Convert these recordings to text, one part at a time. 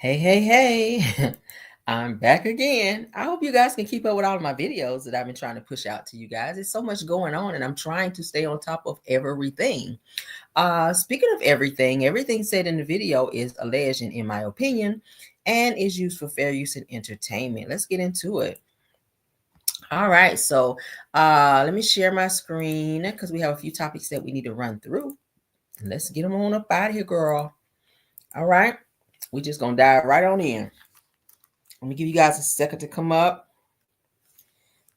Hey. I'm back again. I hope you guys can keep up with all of my videos that I've been trying to push out to you guys. There's so much going on and I'm trying to stay on top of everything. Speaking of everything said in the video is alleged in my opinion and is used for fair use and entertainment. Let's get into it. All right, so let me share my screen because we have a few topics that we need to run through. Let's get them on up out of here, girl. All right, we're just gonna dive right on in. Let me give you guys a second to come up.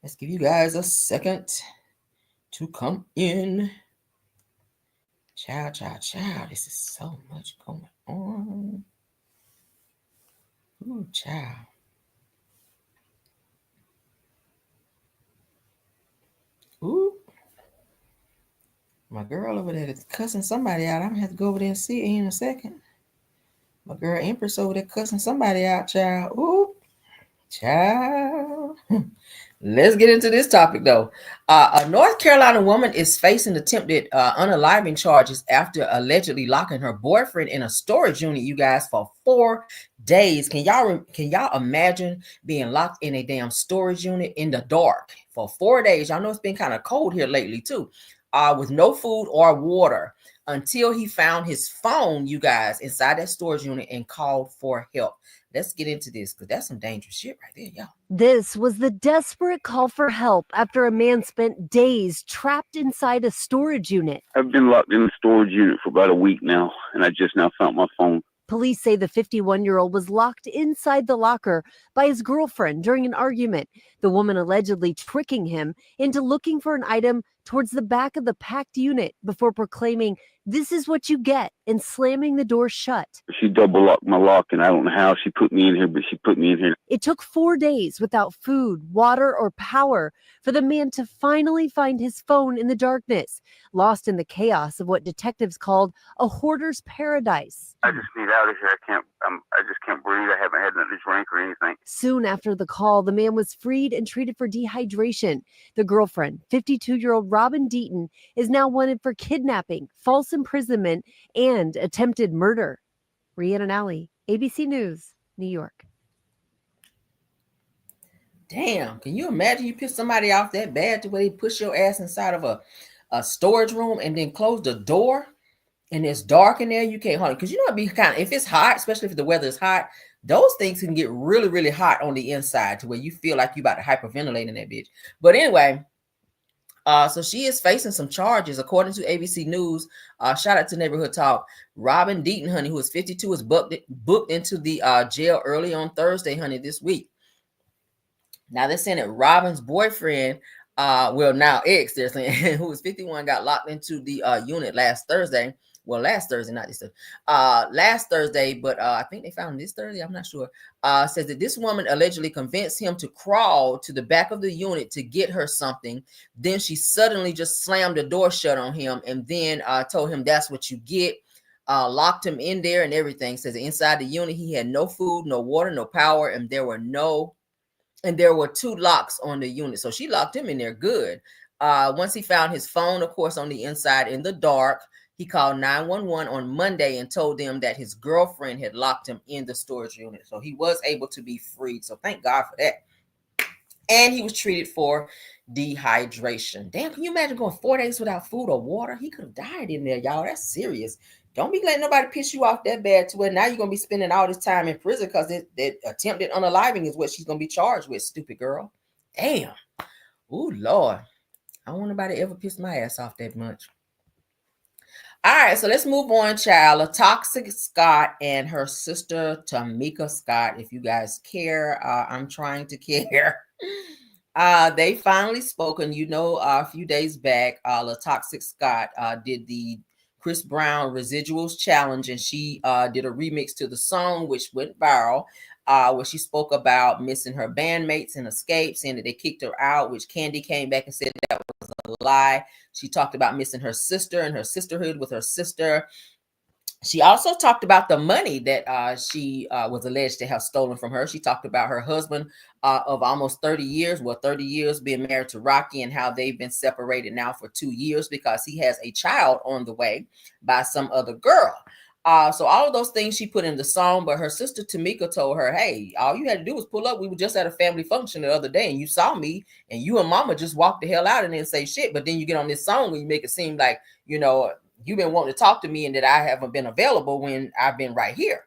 Let's give you guys a second to come in. Child. This is so much going on. Ooh, child. Ooh. My girl over there is cussing somebody out. I'm gonna have to go over there and see her in a second. My girl Empress over there cussing somebody out, child. Ooh, child. Let's get into this topic though. A North Carolina woman is facing attempted unaliving charges after allegedly locking her boyfriend in a storage unit, you guys, for 4 days. Can y'all imagine being locked in a damn storage unit in the dark for 4 days? Y'all know it's been kind of cold here lately too. With no food or water until he found his phone, you guys, inside that storage unit and called for help. Let's get into this because that's some dangerous shit right there, y'all. This was the desperate call for help after a man spent days trapped inside a storage unit. I've been locked in a storage unit for about a week now, and I just now found my phone. Police say the 51-year-old was locked inside the locker by his girlfriend during an argument, the woman allegedly tricking him into looking for an item towards the back of the packed unit before proclaiming, "This is what you get," and slamming the door shut. She double locked my lock, and I don't know how she put me in here, but she put me in here. It took 4 days without food, water, or power for the man to finally find his phone in the darkness, lost in the chaos of what detectives called a hoarder's paradise. I just need out of here. I just can't breathe. I haven't had nothing to drink or anything. Soon after the call, the man was freed and treated for dehydration. The girlfriend, 52-year-old Robin Deaton, is now wanted for kidnapping, false imprisonment, and attempted murder. Rhiannon Alley, ABC News, New York. Damn, can you imagine you piss somebody off that bad to where they push your ass inside of a storage room and then close the door and it's dark in there, you can't hold it. Because you know it'd be kind of, if it's hot, especially if the weather is hot, those things can get really, really hot on the inside to where you feel like you about to hyperventilate in that bitch. But anyway, so she is facing some charges according to ABC News. Shout out to Neighborhood Talk. Robin Deaton, honey, who is 52, is booked into the jail early on Thursday, honey, this week. Now they're saying that Robin's boyfriend, now ex, they're saying, who was 51, got locked into the unit last Thursday. Well, last Thursday, not this Thursday. Last Thursday, but I think they found him this Thursday. I'm not sure. Says that this woman allegedly convinced him to crawl to the back of the unit to get her something. Then she suddenly just slammed the door shut on him and then told him that's what you get. Locked him in there and everything. Says that inside the unit, he had no food, no water, no power, and there were 2 locks on the unit. So she locked him in there good. Once he found his phone, of course, on the inside in the dark, he called 911 on Monday and told them that his girlfriend had locked him in the storage unit. So he was able to be freed. So thank God for that. And he was treated for dehydration. Damn, can you imagine going 4 days without food or water? He could have died in there, y'all. That's serious. Don't be letting nobody piss you off that bad to where now you're going to be spending all this time in prison because that attempted unaliving is what she's going to be charged with, stupid girl. Damn. Oh, Lord. I don't want nobody to ever piss my ass off that much. All right, so let's move on, child. Latoxic Scott and her sister, Tamika Scott. If you guys care, I'm trying to care. They finally spoken, a few days back. Latoxic Scott did the Chris Brown Residuals Challenge, and she did a remix to the song, which went viral, where she spoke about missing her bandmates and escape, saying that they kicked her out, which Candy came back and said that was a lie. She talked about missing her sister and her sisterhood with her sister. She also talked about the money that she was alleged to have stolen from her. She talked about her husband of almost 30 years, 30 years being married to Rocky, and how they've been separated now for 2 years because he has a child on the way by some other girl. So all of those things she put in the song, but her sister Tamika told her, hey, all you had to do was pull up. We were just at a family function the other day and you saw me and you and mama just walked the hell out and didn't say shit. But then you get on this song and you make it seem like, you've been wanting to talk to me and that I haven't been available when I've been right here.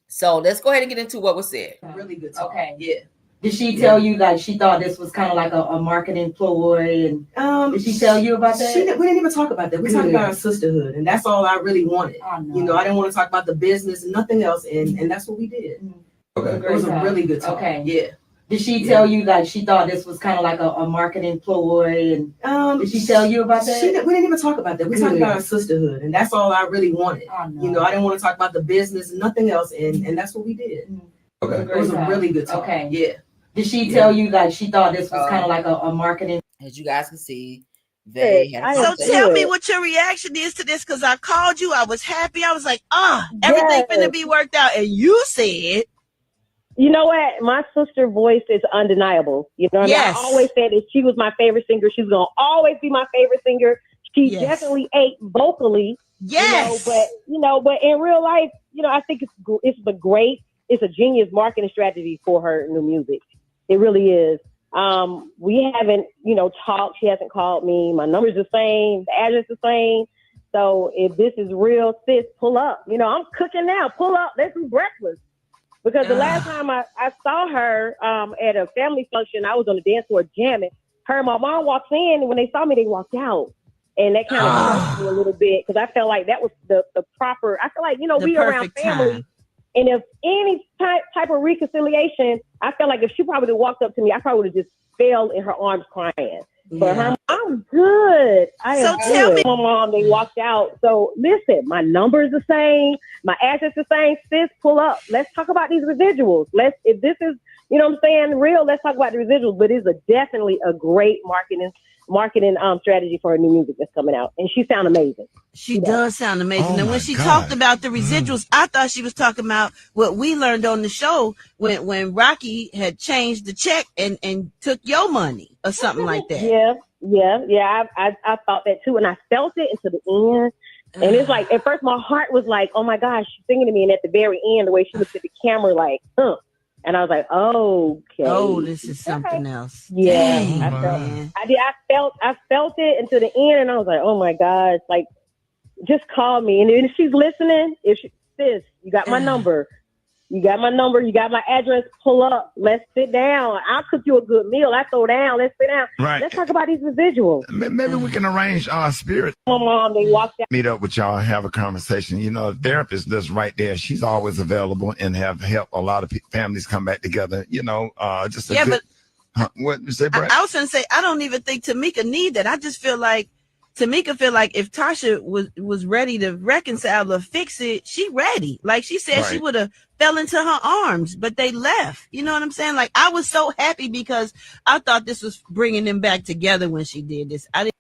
So let's go ahead and get into what was said. Really good talk. Okay. Yeah. Did she tell you like she thought this was kind of like a marketing ploy? And did she tell you about that? We didn't even talk about that. We talked about our sisterhood, and that's all I really wanted. I didn't want to talk about the business and nothing else, and that's what we did. Okay. It was a really good talk. Okay. Yeah. Did she tell you like she thought this was kind of like a marketing ploy? And did she tell you about that? We didn't even talk about that. We talked about our sisterhood, and that's all I really wanted. I didn't want to talk about the business and nothing else, and that's what we did. Okay. It was a really good talk. Okay. Yeah. Did she tell you like she thought this was kind of like a marketing? As you guys can see, they had So tell me what your reaction is to this, because I called you. I was happy. I was like, everything finna be worked out. And you said, you know what? My sister's voice is undeniable. You know what I mean? I always said that she was my favorite singer. She's going to always be my favorite singer. She definitely ate vocally. Yes. But in real life, I think it's a genius marketing strategy for her new music. It really is. We haven't, talked. She hasn't called me. My number's the same. The address the same. So if this is real, sis, pull up. I'm cooking now. Pull up. Let's do breakfast. Because the last time I saw her at a family function, I was on the dance floor jamming. Her and my mom walks in, and when they saw me, they walked out. And that kind of hurt me a little bit because I felt like that was the proper. I feel like, we around family. Time. And if any type of reconciliation, I felt like if she probably walked up to me, I probably would have just fell in her arms crying. But I'm good. Tell me. My mom, they walked out. So listen, my number is the same. My address is the same. Sis, pull up. Let's talk about these residuals. If this is, real, let's talk about the residuals. But it's definitely a great marketing strategy for her new music that's coming out. And she sounds amazing. She does sound amazing. And when she talked about the residuals, I thought she was talking about what we learned on the show when Rocky had changed the check and took your money or something like that. Yeah. I thought that too. And I felt it into the end. And it's like, at first my heart was like, oh my gosh, she's singing to me. And at the very end, the way she looked at the camera, like, And I was like, okay. Oh, this is something else. Yeah. Dang, I felt it until the end, and I was like, oh my gosh, like, just call me. And if she's listening, sis, you got my number. You got my number. You got my address. Pull up. Let's sit down. I'll cook you a good meal. I throw down. Let's sit down. Right. Let's talk about these residuals. Maybe we can arrange our spirit. My mom, they walked out. Meet up with y'all, have a conversation. A therapist that's right there. She's always available and have helped a lot of families come back together. Just a good. What you say, Brad? I was going to say, I don't even think Tamika need that. I just feel like Tamika feel like if Tasha was ready to reconcile or fix it, she ready. Like she said, she would have fell into her arms, but they left. You know what I'm saying? Like I was so happy because I thought this was bringing them back together when she did this. I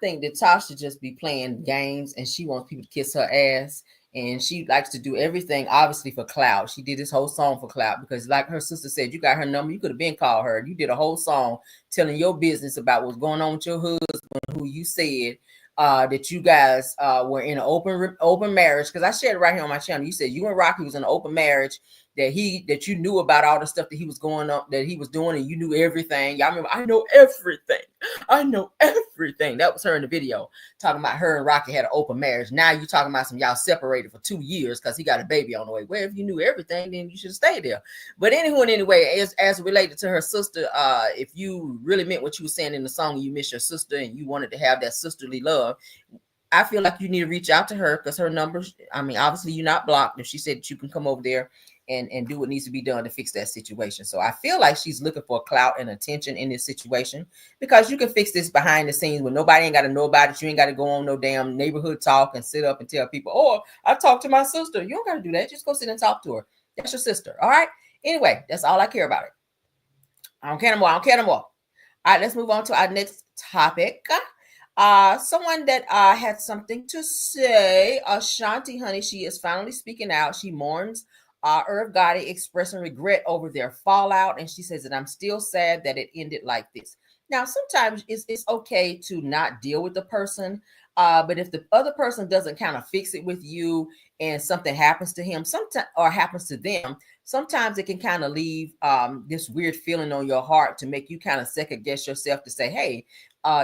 think that Tasha just be playing games and she wants people to kiss her ass. And she likes to do everything, obviously, for clout. She did this whole song for clout because, like her sister said, you got her number. You could have been called her. You did a whole song telling your business about what's going on with your husband, who you said that you guys were in an open marriage. Because I shared it right here on my channel. You said you and Rocky was in an open marriage, that you knew about all the stuff that he was going on, that he was doing, and you knew everything. Y'all remember, I know everything. That was her in the video, talking about her and Rocky had an open marriage. Now you talking about y'all separated for 2 years because he got a baby on the way. Well, if you knew everything, then you should stay there. But anyway, as related to her sister, if you really meant what you were saying in the song, you miss your sister and you wanted to have that sisterly love, I feel like you need to reach out to her because her numbers, obviously you're not blocked. If she said that you can come over there and do what needs to be done to fix that situation. So I feel like she's looking for clout and attention in this situation because you can fix this behind the scenes when nobody ain't got to know about it. You ain't got to go on no damn neighborhood talk and sit up and tell people, oh, I talked to my sister. You don't got to do that. Just go sit and talk to her. That's your sister. All right. Anyway, that's all I care about it. I don't care no more. All right, let's move on to our next topic. Someone that had something to say, Ashanti, honey, she is finally speaking out. She mourns Irv Gotti expressing regret over their fallout, and she says that I'm still sad that it ended like this. Now, sometimes it's okay to not deal with the person But if the other person doesn't kind of fix it with you and something happens to him sometimes or happens to them, sometimes it can kind of leave this weird feeling on your heart to make you kind of second guess yourself to say, hey,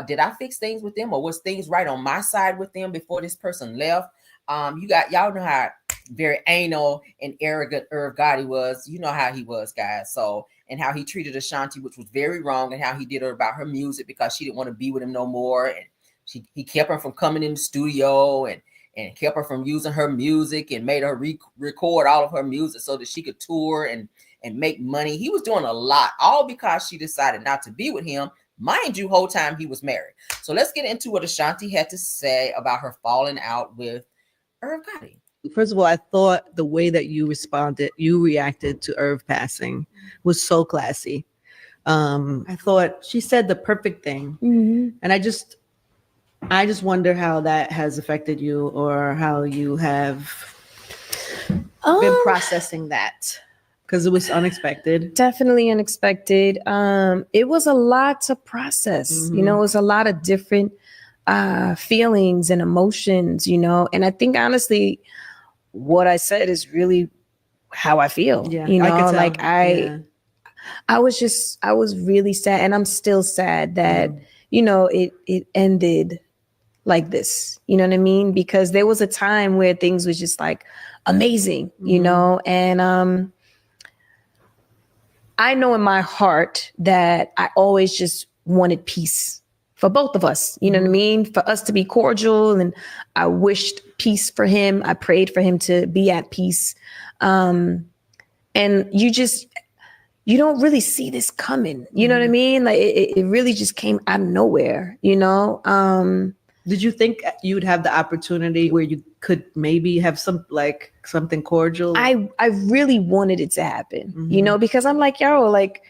did I fix things with them, or was things right on my side with them before this person left? Y'all know how very anal and arrogant Irv Gotti was. You know how he was, guys. So, and how he treated Ashanti, which was very wrong, and how he did her about her music because she didn't want to be with him no more. And he kept her from coming in the studio and kept her from using her music and made her record all of her music so that she could tour and make money. He was doing a lot, all because she decided not to be with him. Mind you, whole time he was married. So let's get into what Ashanti had to say about her falling out with Irv Gotti. First of all, I thought the way that you reacted to Irv passing was so classy. I thought she said the perfect thing. And I just wonder how that has affected you, or how you have been processing that, because it was unexpected. Definitely unexpected. It was a lot to process. You know, it was a lot of different feelings and emotions, you know, and I think honestly what I said is really how I feel. Yeah, you know, I I was really sad, and I'm still sad that you know it ended like this, you know what I mean? Because there was a time where things was just like amazing, you know, and I know in my heart that I always just wanted peace for both of us, you know what I mean? For us to be cordial, and I wished peace for him. I prayed for him to be at peace. And you don't really see this coming, you know what I mean? Like it really just came out of nowhere, you know? Did you think you would have the opportunity where you could maybe have something cordial? I really wanted it to happen, you know, because I'm like, yo, like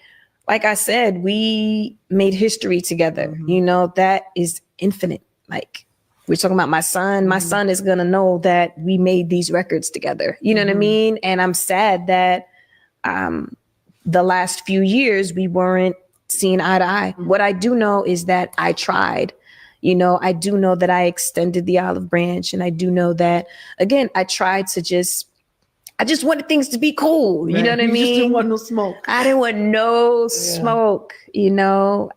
I said, we made history together, you know, that is infinite. Like we're talking about my son is going to know that we made these records together, you know what I mean? And I'm sad that the last few years we weren't seeing eye to eye. What I do know is that I tried. You know, I do know that I extended the olive branch, and I do know that, again, I tried to I just wanted things to be cool. You know what I mean? You just didn't want no smoke. I didn't want no smoke, you know?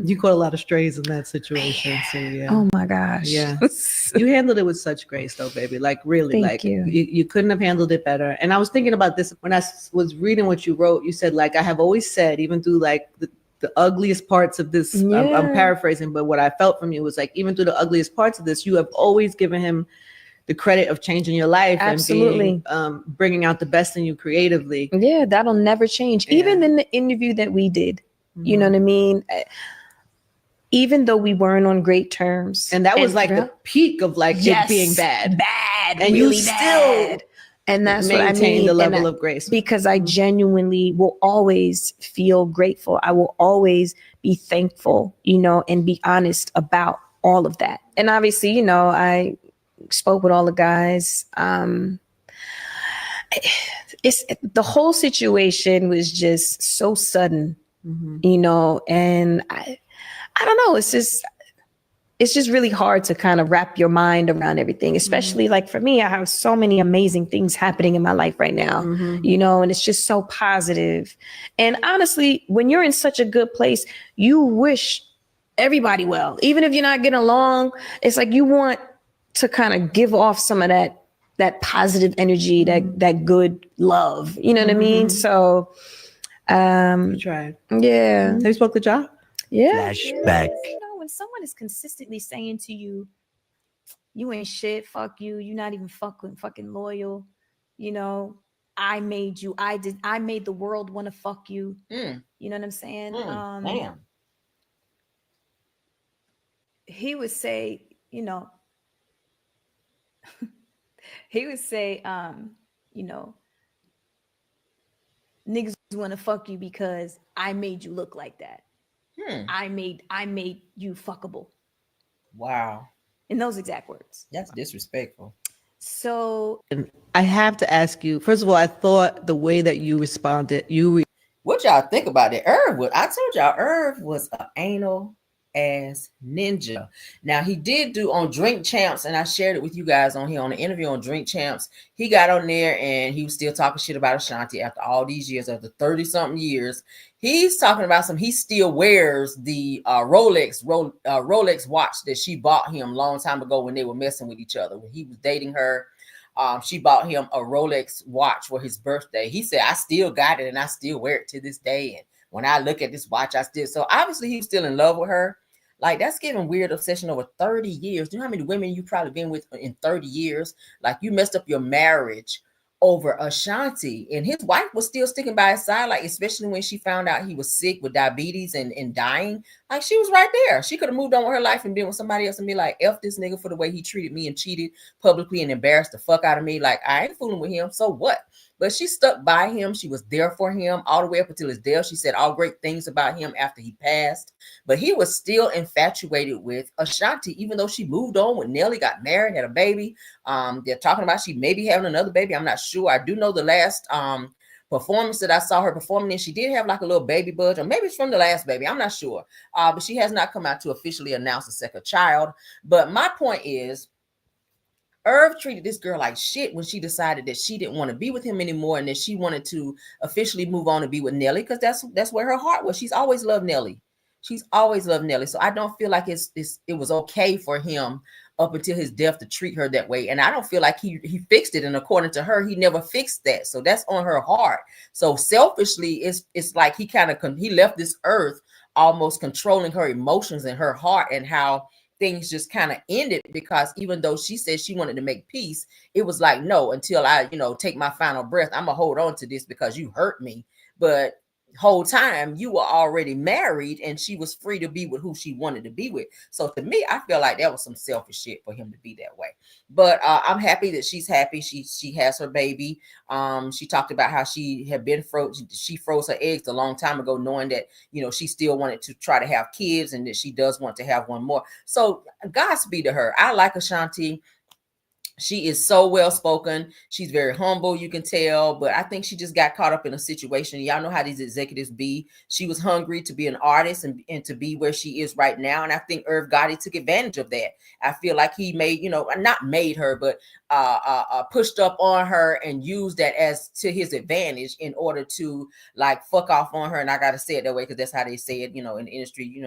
You caught a lot of strays in that situation. So yeah. Oh my gosh. Yeah. You handled it with such grace though, baby. Like really, Thank you. You couldn't have handled it better. And I was thinking about this when I was reading what you wrote. You said, like, I have always said, even through like the ugliest parts of this, I'm paraphrasing, but what I felt from you was like, even through the ugliest parts of this, you have always given him the credit of changing your life. Absolutely. And being, bringing out the best in you creatively. Yeah, that'll never change. Yeah. Even in the interview that we did, you know what I mean? Even though we weren't on great terms. And that was like the peak of like it being bad. And really you still and that's what I mean. The level of grace. Because I genuinely will always feel grateful. I will always be thankful, you know, and be honest about all of that. And obviously, you know, I spoke with all the guys. The whole situation was just so sudden, you know, and I don't know. It's just really hard to kind of wrap your mind around everything, especially like for me, I have so many amazing things happening in my life right now, you know, and it's just so positive. And honestly, when you're in such a good place, you wish everybody well, even if you're not getting along. It's like you want to kind of give off some of that positive energy, that good love, you know what I mean? So, you tried. Yeah. Have you spoke to Ja? Yeah. Flashback. You know, when someone is consistently saying to you, you ain't shit, fuck you, you're not even fucking loyal, you know, I made you, I made the world want to fuck you. You know what I'm saying? Damn. He would say, you know, he would say, you know, niggas want to fuck you because I made you look like that. I made you fuckable. Wow. In those exact words. That's disrespectful. So I have to ask you, first of all, I thought the way that you responded, what y'all think about it? I told y'all Irv was an anal ass ninja. Now he did do on Drink Champs, and I shared it with you guys on here on the interview on Drink Champs. He got on there and he was still talking shit about Ashanti after all these years, after 30 something years. He's talking about he still wears the Rolex watch that she bought him a long time ago when they were messing with each other. When he was dating her, she bought him a Rolex watch for his birthday. He said, I still got it and I still wear it to this day. And when I look at this watch, I still, so obviously he was still in love with her. Like, that's giving weird obsession over 30 years. Do you know how many women you probably been with in 30 years? Like, you messed up your marriage over Ashanti, and his wife was still sticking by his side, like, especially when she found out he was sick with diabetes and dying. Like, she was right there. She could have moved on with her life and been with somebody else and be like, F this nigga for the way he treated me and cheated publicly and embarrassed the fuck out of me. Like, I ain't fooling with him, so what? But she stuck by him. She was there for him all the way up until his death. She said all great things about him after he passed. But he was still infatuated with Ashanti, even though she moved on with Nelly, got married, had a baby. They're talking about she may be having another baby. I'm not sure. I do know the last performance that I saw her performing in, she did have like a little baby buzz, or maybe it's from the last baby. I'm not sure. But she has not come out to officially announce a second child. But my point is, Irv treated this girl like shit when she decided that she didn't want to be with him anymore and that she wanted to officially move on and be with Nelly, because that's where her heart was. She's always loved Nelly. She's always loved Nelly. So I don't feel like it was okay for him up until his death to treat her that way. And I don't feel like he fixed it. And according to her, he never fixed that. So that's on her heart. So selfishly, it's like he left this earth almost controlling her emotions and her heart, and how things just kind of ended, because even though she said she wanted to make peace, it was like, no, until I, take my final breath, I'm gonna hold on to this because you hurt me. But whole time you were already married and she was free to be with who she wanted to be with. So to me, I feel like that was some selfish shit for him to be that way. But I'm happy that she's happy. She has her baby. She talked about how she had been she froze her eggs a long time ago, knowing that, she still wanted to try to have kids and that she does want to have one more. So Godspeed to her. I like Ashanti. She is so well spoken. She's very humble, you can tell, but I think she just got caught up in a situation. Y'all know how these executives be. She was hungry to be an artist and to be where she is right now. And I think Irv Gotti took advantage of that. I feel like he made, not made her, but pushed up on her and used that as to his advantage in order to like fuck off on her. And I got to say it that way because that's how they say it, in the industry,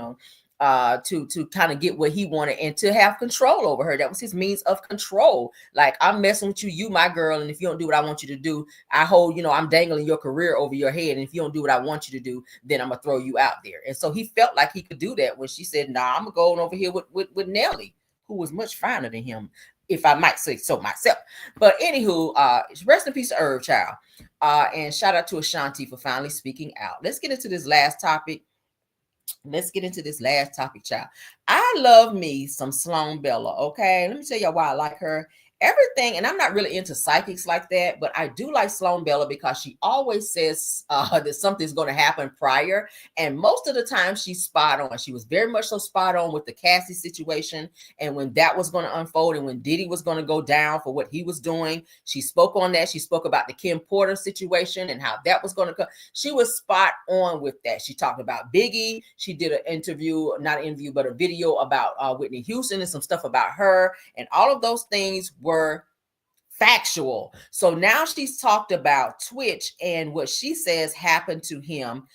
to kind of get what he wanted and to have control over her. That was his means of control. Like, I'm messing with you my girl, and if you don't do what I want you to do, I'm dangling your career over your head, and if you don't do what I want you to do, then I'm gonna throw you out there. And so he felt like he could do that when she said, nah, I'm gonna go on over here with Nelly, who was much finer than him, if I might say so myself. But anywho, rest in peace to Irv, child. And shout out to Ashanti for finally speaking out. Let's get into this last topic. Child. I love me some Sloan Bella, okay? Let me tell y'all why I like her. Everything, and I'm not really into psychics like that, but I do like Sloan Bella because she always says that something's going to happen prior, and most of the time she's spot on. She was very much so spot on with the Cassie situation, and when that was going to unfold, and when Diddy was going to go down for what he was doing, she spoke on that. She spoke about the Kim Porter situation and how that was going to come. She was spot on with that. She talked about Biggie. She did not an interview, but a video about Whitney Houston and some stuff about her, and all of those things were factual. So now she's talked about Twitch and what she says happened to him.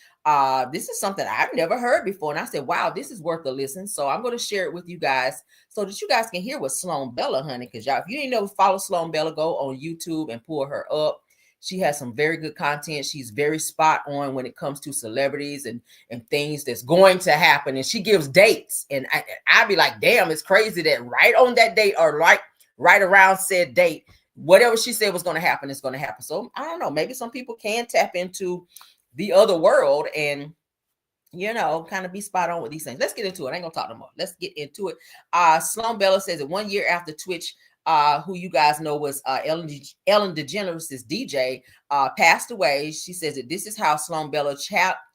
This is something I've never heard before, and I said, wow, this is worth a listen. So I'm going to share it with you guys so that you guys can hear what Sloan Bella, honey, because y'all, if you didn't know, follow Sloan Bella, go on YouTube and pull her up. She has some very good content. She's very spot on when it comes to celebrities and things that's going to happen. And she gives dates. And I'd be like, damn, it's crazy that right on that date, or right around said date, whatever she said was going to happen is going to happen. So I don't know, maybe some people can tap into the other world and, kind of be spot on with these things. Let's get into it. I ain't gonna talk no more. Let's get into it. Sloan Bella says that 1 year after Twitch, who you guys know was Ellen DeGeneres' DJ, passed away, she says that this is how Sloan Bella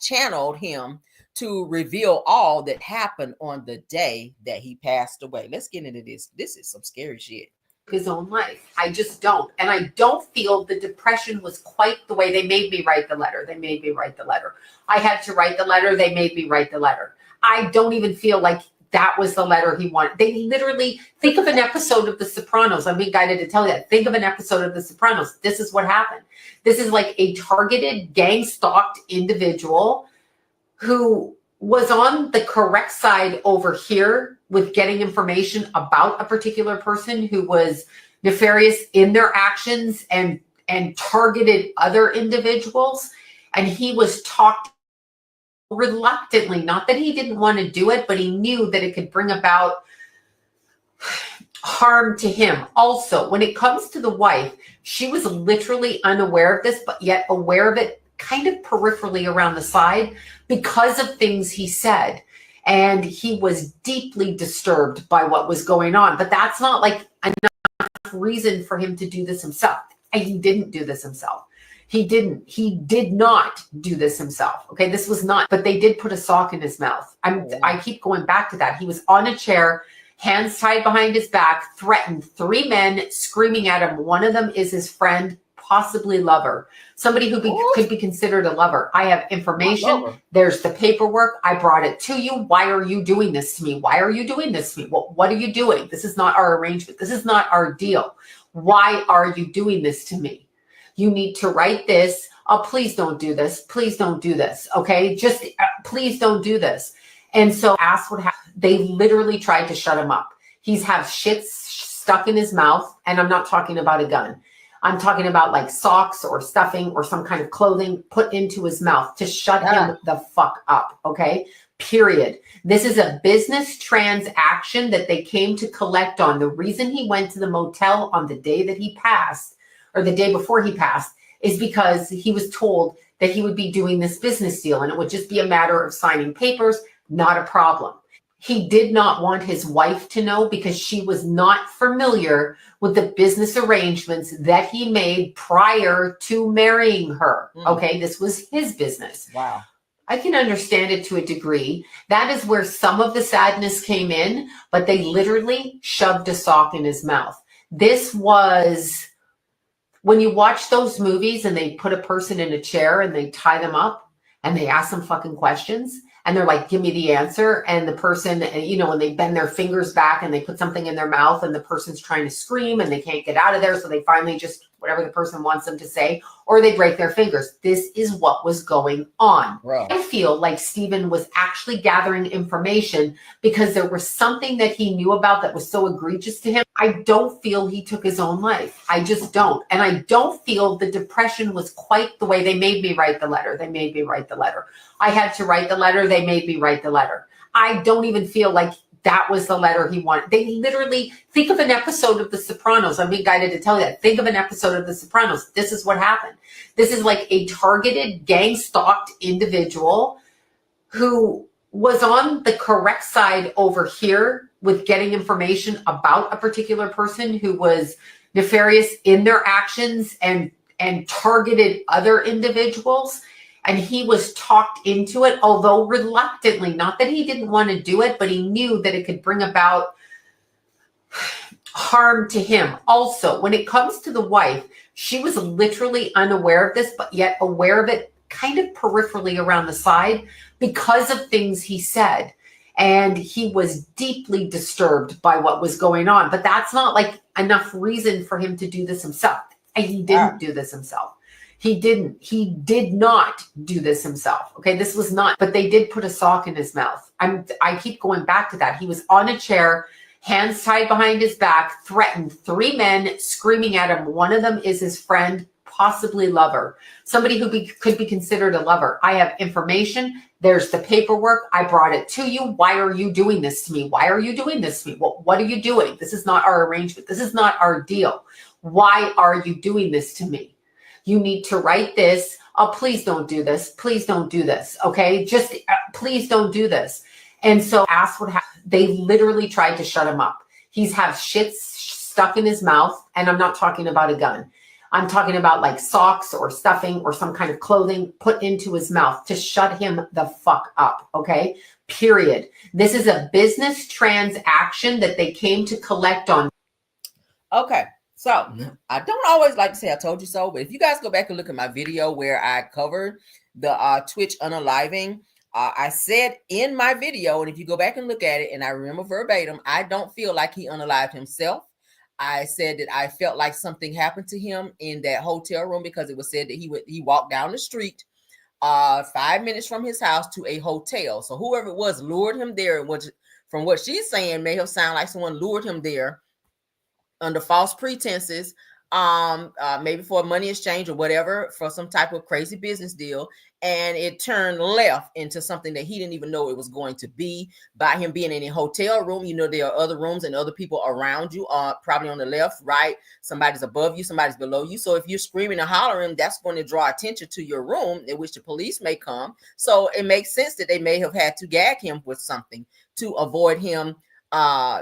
channeled him to reveal all that happened on the day that he passed away. Let's get into this. This is some scary shit. His own life. I just don't. And I don't feel the depression was quite the way they made me write the letter. I had to write the letter. They made me write the letter. I don't even feel like that was the letter he wanted. They literally, think of an episode of The Sopranos. I'm being guided to tell you that. Think of an episode of The Sopranos. This is what happened. This is like a targeted, gang-stalked individual who was on the correct side over here with getting information about a particular person who was nefarious in their actions and targeted other individuals. And he was talked reluctantly, not that he didn't want to do it, but he knew that it could bring about harm to him. Also, when it comes to the wife, she was literally unaware of this, but yet aware of it kind of peripherally around the side because of things he said. And he was deeply disturbed by what was going on. But that's not like enough reason for him to do this himself. And he didn't do this himself. He did not do this himself. Okay, this was not, but they did put a sock in his mouth. I keep going back to that. He was on a chair, hands tied behind his back, threatened 3 men screaming at him. One of them is his friend, possibly lover, somebody who could be considered a lover. I have information. There's the paperwork. I brought it to you. Why are you doing this to me? Why are you doing this to me? What are you doing? This is not our arrangement. This is not our deal. Why are you doing this to me? You need to write this. Oh, please don't do this. Please don't do this. Okay. Just please don't do this. And so asked what happened. They literally tried to shut him up. He's have shit stuck in his mouth. And I'm not talking about a gun. I'm talking about like socks or stuffing or some kind of clothing put into his mouth to shut him the fuck up. Okay. Period. This is a business transaction that they came to collect on. The reason he went to the motel on the day that he passed, or the day before he passed, is because he was told that he would be doing this business deal and it would just be a matter of signing papers, not a problem. He did not want his wife to know because she was not familiar with the business arrangements that he made prior to marrying her. Okay, this was his business. Wow. I can understand it to a degree. That is where some of the sadness came in, but they literally shoved a sock in his mouth. This was... When you watch those movies and they put a person in a chair and they tie them up and they ask them fucking questions and they're like, give me the answer. And the person, you know, when they bend their fingers back and they put something in their mouth and the person's trying to scream and they can't get out of there. So they finally just, whatever the person wants them to say, or they break their fingers. This is what was going on. Bro. I feel like Stephen was actually gathering information because there was something that he knew about that was so egregious to him. I don't feel he took his own life. I just don't. And I don't feel the depression was quite the way they made me write the letter. They made me write the letter. I had to write the letter. They made me write the letter. I don't even feel like that was the letter he wanted. They literally, think of an episode of The Sopranos. I'm being guided to tell you that. Think of an episode of The Sopranos. This is what happened. This is like a targeted, gang-stalked individual who was on the correct side over here with getting information about a particular person who was nefarious in their actions and targeted other individuals. And he was talked into it, although reluctantly, not that he didn't want to do it, but he knew that it could bring about harm to him. Also, when it comes to the wife, she was literally unaware of this, but yet aware of it kind of peripherally around the side because of things he said. And he was deeply disturbed by what was going on. But that's not like enough reason for him to do this himself. And he didn't do this himself. He did not do this himself. Okay, this was not, but they did put a sock in his mouth. I keep going back to that. He was on a chair, hands tied behind his back, threatened 3 men screaming at him. One of them is his friend, possibly lover, somebody who could be considered a lover. I have information. There's the paperwork. I brought it to you. Why are you doing this to me? Why are you doing this to me? What are you doing? This is not our arrangement. This is not our deal. Why are you doing this to me? You need to write this. Oh, please don't do this. Please don't do this. Okay. Just please don't do this. And so asked what happened. They literally tried to shut him up. He's have shit stuck in his mouth. And I'm not talking about a gun. I'm talking about like socks or stuffing or some kind of clothing put into his mouth to shut him the fuck up. Okay. Period. This is a business transaction that they came to collect on. Okay. So I don't always like to say I told you so, but if you guys go back and look at my video where I covered the Twitch unaliving, I said in my video, and if you go back and look at it, and I remember verbatim, I don't feel like he unalived himself. I said that I felt like something happened to him in that hotel room because it was said that he walked down the street 5 minutes from his house to a hotel. So whoever it was lured him there, and from what she's saying may have sounded like someone lured him there under false pretenses, maybe for a money exchange or whatever, for some type of crazy business deal, and it turned left into something that he didn't even know it was going to be. By him being in a hotel room, you know, there are other rooms and other people around you, probably on the left, right, somebody's above you, somebody's below you. So if you're screaming and hollering, that's going to draw attention to your room, in which the police may come. So it makes sense that they may have had to gag him with something to avoid him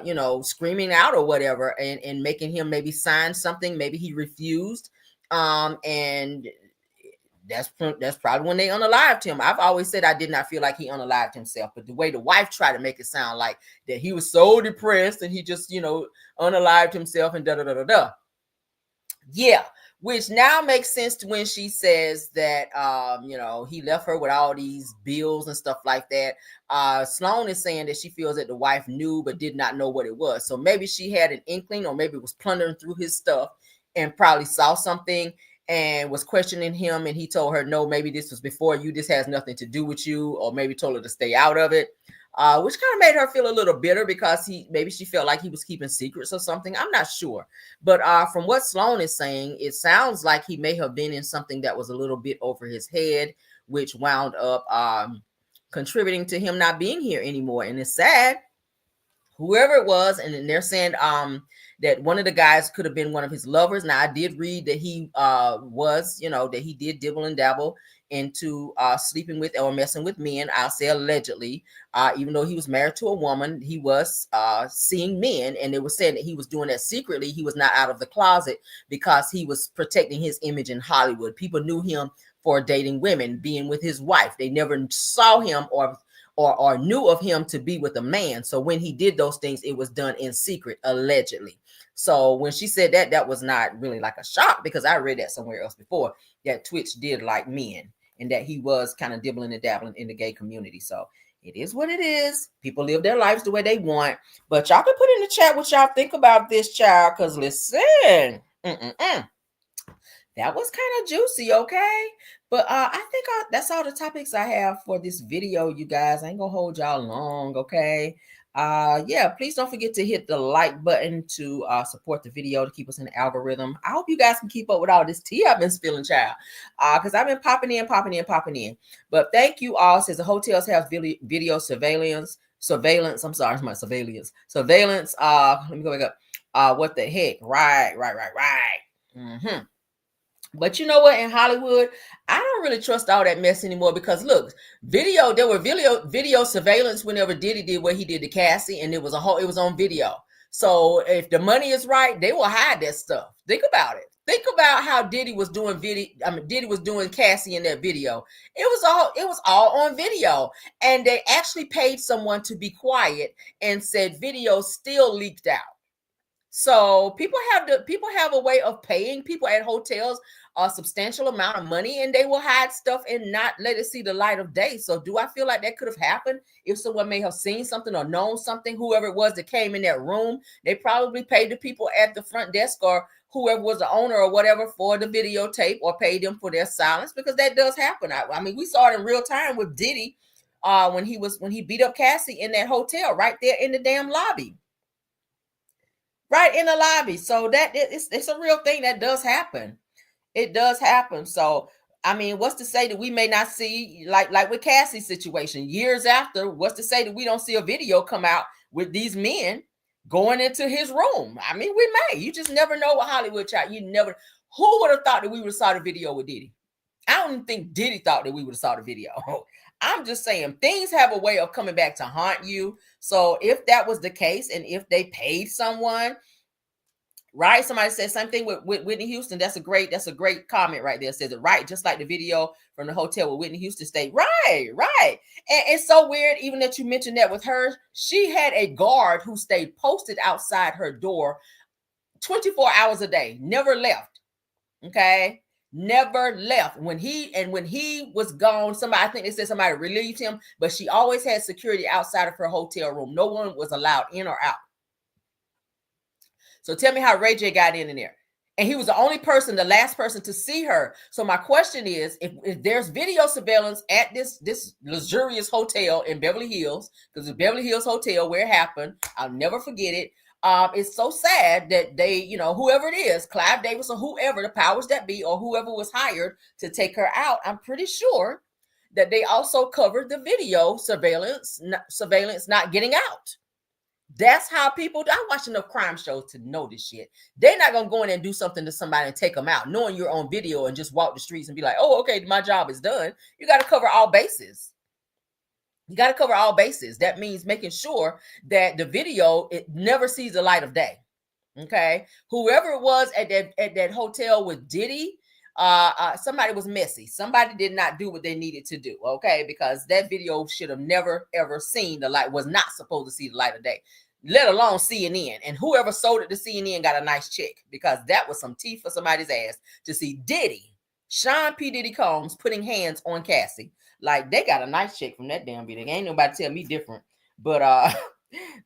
you know, screaming out or whatever, and making him maybe sign something. Maybe he refused, and that's probably when they unalived him. I've always said I did not feel like he unalived himself, but the way the wife tried to make it sound like that he was so depressed and he just, you know, unalived himself and da. Yeah, which now makes sense to when she says that you know, he left her with all these bills and stuff like that. Sloan is saying that she feels that the wife knew but did not know what it was. So maybe she had an inkling, or maybe was plundering through his stuff and probably saw something and was questioning him, and he told her, no, maybe this was before you, this has nothing to do with you, or maybe told her to stay out of it. Which kind of made her feel a little bitter because maybe she felt like he was keeping secrets or something. I'm not sure. But from what Sloan is saying, it sounds like he may have been in something that was a little bit over his head, which wound up contributing to him not being here anymore. And it's sad, whoever it was. And then they're saying that one of the guys could have been one of his lovers. Now, I did read that he was, you know, that he did dibble and dabble into sleeping with or messing with men. I'll say allegedly, even though he was married to a woman, he was seeing men, and they were saying that he was doing that secretly. He was not out of the closet because he was protecting his image in Hollywood. People knew him for dating women, being with his wife. They never saw him or knew of him to be with a man. So when he did those things, it was done in secret, allegedly. So when she said that, that was not really like a shock, because I read that somewhere else before, that Twitch did like men, and that he was kind of dibbling and dabbling in the gay community. So it is what it is. People live their lives the way they want. But y'all can put in the chat what y'all think about this, child, because listen, that was kind of juicy, okay? But I think that's all the topics I have for this video, you guys. I ain't gonna hold y'all long, okay? Yeah, please don't forget to hit the like button to support the video, to keep us in the algorithm. I hope you guys can keep up with all this tea I've been spilling, child, because I've been popping in. But thank you all. Says the hotels have video surveillance. I'm sorry, my surveillance. Let me go back up. What the heck? Right. But you know what? In Hollywood, I don't really trust all that mess anymore, because look, there were video surveillance whenever Diddy did what he did to Cassie, and it was on video. So if the money is right, they will hide that stuff. Think about it. Think about how Diddy was doing Diddy was doing Cassie in that video. It was all on video, and they actually paid someone to be quiet and said video still leaked out. So people have a way of paying people at hotels a substantial amount of money, and they will hide stuff and not let it see the light of day. So do I feel like that could have happened if someone may have seen something or known something? Whoever it was that came in that room, they probably paid the people at the front desk or whoever was the owner or whatever for the videotape, or paid them for their silence, because that does happen. I mean, we saw it in real time with Diddy when he beat up Cassie in that hotel right there in the damn lobby. Right in the lobby. So that it's a real thing that does happen. It does happen. So I mean, what's to say that we may not see, like with Cassie's situation years after, what's to say that we don't see a video come out with these men going into his room? I mean, we may. You just never know with Hollywood, child. Who would have thought that we would have saw the video with Diddy? I don't even think Diddy thought that we would have saw the video. I'm just saying, things have a way of coming back to haunt you. So if that was the case, and if they paid someone, right? Somebody said same thing with Whitney Houston. That's a great comment right there. Says it right, just like the video from the hotel with Whitney Houston stayed. Right. And it's so weird, even that you mentioned that with her. She had a guard who stayed posted outside her door 24 hours a day, never left. Okay. Never left. When he was gone, I think they said somebody relieved him, but she always had security outside of her hotel room. No one was allowed in or out. So tell me how Ray J got in there. And he was the only person, the last person to see her. So my question is, if there's video surveillance at this luxurious hotel in Beverly Hills, because the Beverly Hills Hotel where it happened, I'll never forget it. It's so sad that they, whoever it is, Clive Davis or whoever, the powers that be, or whoever was hired to take her out, I'm pretty sure that they also covered the video surveillance not getting out. That's how people, I watch enough crime shows to know this shit. They're not going to go in and do something to somebody and take them out, knowing you're on video and just walk the streets and be like, oh, okay, my job is done. You got to cover all bases. That means making sure that the video, it never sees the light of day. Okay. Whoever it was at that hotel with Diddy, somebody was messy. Somebody did not do what they needed to do. Okay. Because that video should have never, ever seen the light, was not supposed to see the light of day, let alone CNN. And whoever sold it to CNN got a nice check, because that was some teeth for somebody's ass to see Diddy, Sean P. Diddy Combs, putting hands on Cassie. Like, they got a nice check from that damn video. Ain't nobody tell me different. But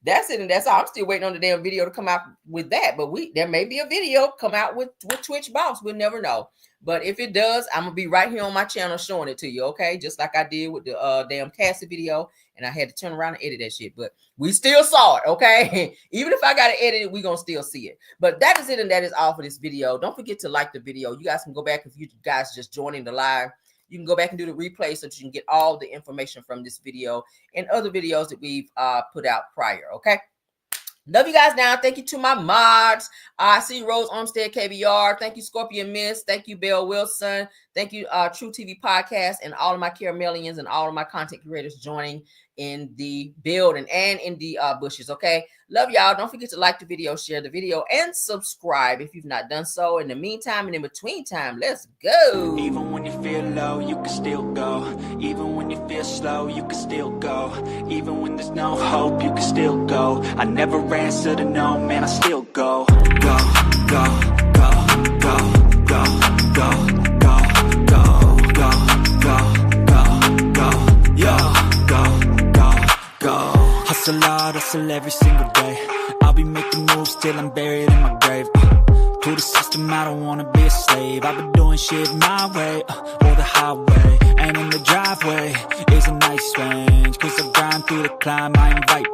that's it, and that's all. I'm still waiting on the damn video to come out with that. But there may be a video come out with Twitch Boss. We'll never know. But if it does, I'm gonna be right here on my channel showing it to you, okay? Just like I did with the damn Cassie video, and I had to turn around and edit that shit. But we still saw it, okay? Even if I gotta edit it, we gonna still see it. But that is it, and that is all for this video. Don't forget to like the video. You guys can go back, if you guys just joining the live, you can go back and do the replay so that you can get all the information from this video and other videos that we've put out prior, okay? Love you guys now. Thank you to my mods. I see you, Rose Armstead, KBR. Thank you, Scorpion Miss. Thank you, Belle Wilson. Thank you, True TV Podcast, and all of my Caramelians and all of my content creators joining in the building and in the bushes, okay? Love y'all. Don't forget to like the video, share the video, and subscribe if you've not done so. In the meantime and in between time, let's go. Even when you feel low, you can still go. Even when you feel slow, you can still go. Even when there's no hope, you can still go. I never answer to no, man, I still go. Go, go, go, go, go, go, go, go, go, go, go, go, yo, go. Hustle hard, hustle every single day. I'll be making moves till I'm buried in my grave. To the system, I don't wanna be a slave. I've been doing shit my way, or the highway. And in the driveway is a nice range, 'cause I grind through the climb, I invite